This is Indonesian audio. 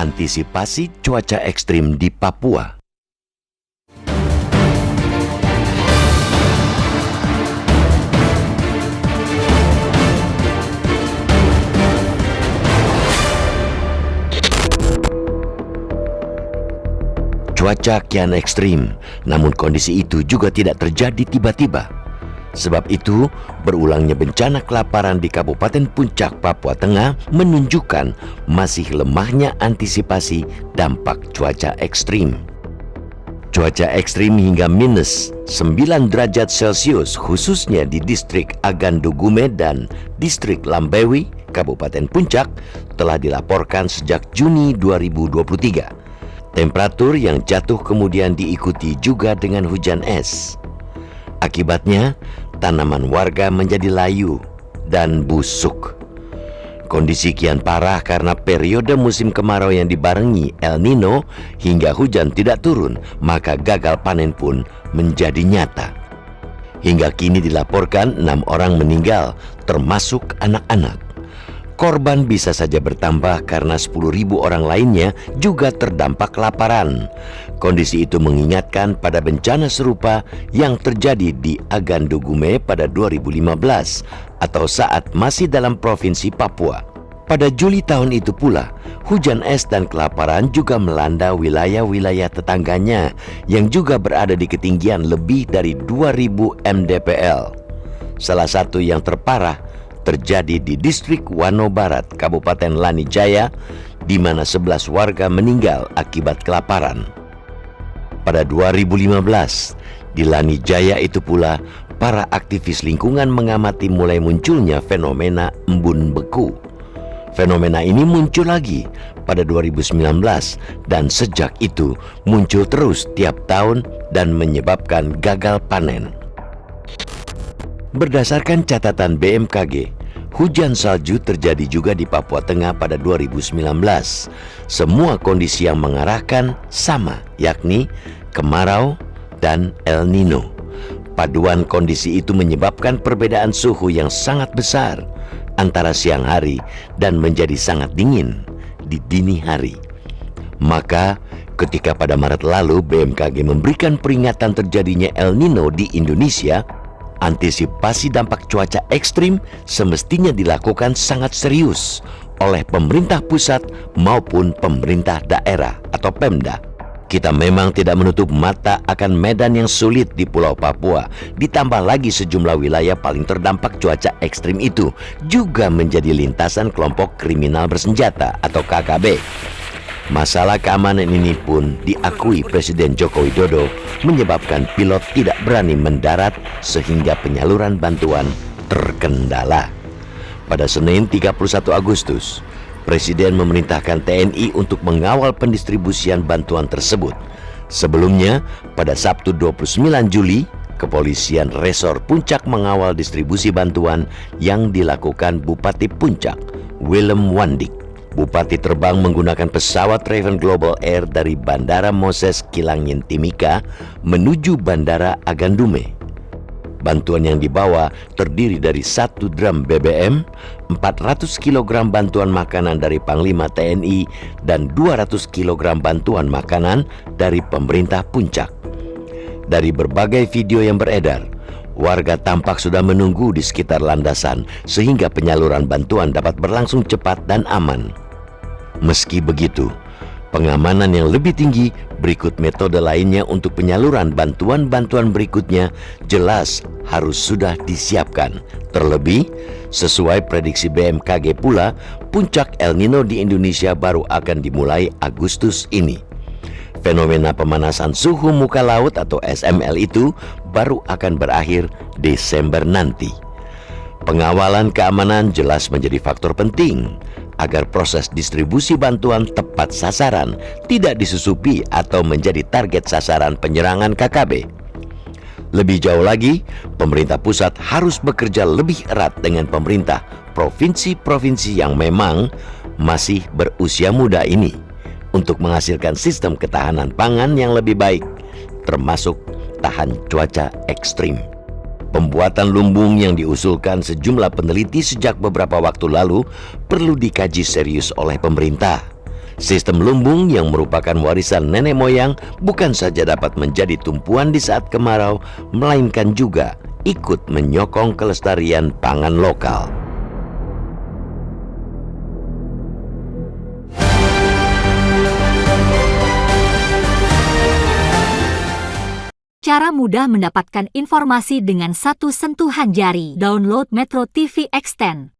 Antisipasi cuaca ekstrim di Papua. Cuaca kian ekstrim, namun kondisi itu juga tidak terjadi tiba-tiba. Sebab itu, berulangnya bencana kelaparan di Kabupaten Puncak, Papua Tengah menunjukkan masih lemahnya antisipasi dampak cuaca ekstrim. Cuaca ekstrim hingga minus 9 derajat Celcius khususnya di distrik Agandugume dan distrik Lambewi, Kabupaten Puncak telah dilaporkan sejak Juni 2023. Temperatur yang jatuh kemudian diikuti juga dengan hujan es. Akibatnya, tanaman warga menjadi layu dan busuk. Kondisi kian parah karena periode musim kemarau yang dibarengi El Nino hingga hujan tidak turun, maka gagal panen pun menjadi nyata. Hingga kini dilaporkan 6 orang meninggal, termasuk anak-anak. Korban bisa saja bertambah karena 10.000 orang lainnya juga terdampak kelaparan. Kondisi itu mengingatkan pada bencana serupa yang terjadi di Agandugume pada 2015 atau saat masih dalam provinsi Papua. Pada Juli tahun itu pula, hujan es dan kelaparan juga melanda wilayah-wilayah tetangganya yang juga berada di ketinggian lebih dari 2.000 mdpl. Salah satu yang terparah terjadi di distrik Wano Barat, Kabupaten Lani Jaya, di mana 11 warga meninggal akibat kelaparan. Pada 2015, di Lani Jaya itu pula, para aktivis lingkungan mengamati mulai munculnya fenomena embun beku. Fenomena ini muncul lagi pada 2019 dan sejak itu muncul terus tiap tahun dan menyebabkan gagal panen. Berdasarkan catatan BMKG, hujan salju terjadi juga di Papua Tengah pada 2019. Semua kondisi yang mengarahkan sama, yakni kemarau dan El Nino. Paduan kondisi itu menyebabkan perbedaan suhu yang sangat besar antara siang hari dan menjadi sangat dingin di dini hari. Maka, ketika pada Maret lalu BMKG memberikan peringatan terjadinya El Nino di Indonesia, antisipasi dampak cuaca ekstrim semestinya dilakukan sangat serius oleh pemerintah pusat maupun pemerintah daerah atau Pemda. Kita memang tidak menutup mata akan medan yang sulit di Pulau Papua, ditambah lagi sejumlah wilayah paling terdampak cuaca ekstrim itu juga menjadi lintasan kelompok kriminal bersenjata atau KKB. Masalah keamanan ini pun diakui Presiden Joko Widodo menyebabkan pilot tidak berani mendarat sehingga penyaluran bantuan terkendala. Pada Senin 31 Agustus, Presiden memerintahkan TNI untuk mengawal pendistribusian bantuan tersebut. Sebelumnya, pada Sabtu 29 Juli, Kepolisian Resor Puncak mengawal distribusi bantuan yang dilakukan Bupati Puncak, Willem Wandik. Bupati terbang menggunakan pesawat Raven Global Air dari Bandara Moses Kilangin Timika menuju Bandara Agandume. Bantuan yang dibawa terdiri dari 1 drum BBM, 400 kg bantuan makanan dari Panglima TNI, dan 200 kg bantuan makanan dari pemerintah Puncak. Dari berbagai video yang beredar, warga tampak sudah menunggu di sekitar landasan sehingga penyaluran bantuan dapat berlangsung cepat dan aman. Meski begitu, pengamanan yang lebih tinggi berikut metode lainnya untuk penyaluran bantuan-bantuan berikutnya jelas harus sudah disiapkan. Terlebih, sesuai prediksi BMKG pula, puncak El Nino di Indonesia baru akan dimulai Agustus ini. Fenomena pemanasan suhu muka laut atau SML itu baru akan berakhir Desember nanti. Pengawalan keamanan jelas menjadi faktor penting agar proses distribusi bantuan tepat sasaran, tidak disusupi atau menjadi target sasaran penyerangan KKB. Lebih jauh lagi, pemerintah pusat harus bekerja lebih erat dengan pemerintah provinsi-provinsi yang memang masih berusia muda ini untuk menghasilkan sistem ketahanan pangan yang lebih baik, termasuk tahan cuaca ekstrim. Pembuatan lumbung yang diusulkan sejumlah peneliti sejak beberapa waktu lalu perlu dikaji serius oleh pemerintah. Sistem lumbung yang merupakan warisan nenek moyang bukan saja dapat menjadi tumpuan di saat kemarau, melainkan juga ikut menyokong kelestarian pangan lokal. Cara mudah mendapatkan informasi dengan satu sentuhan jari. Download Metro TV Extend.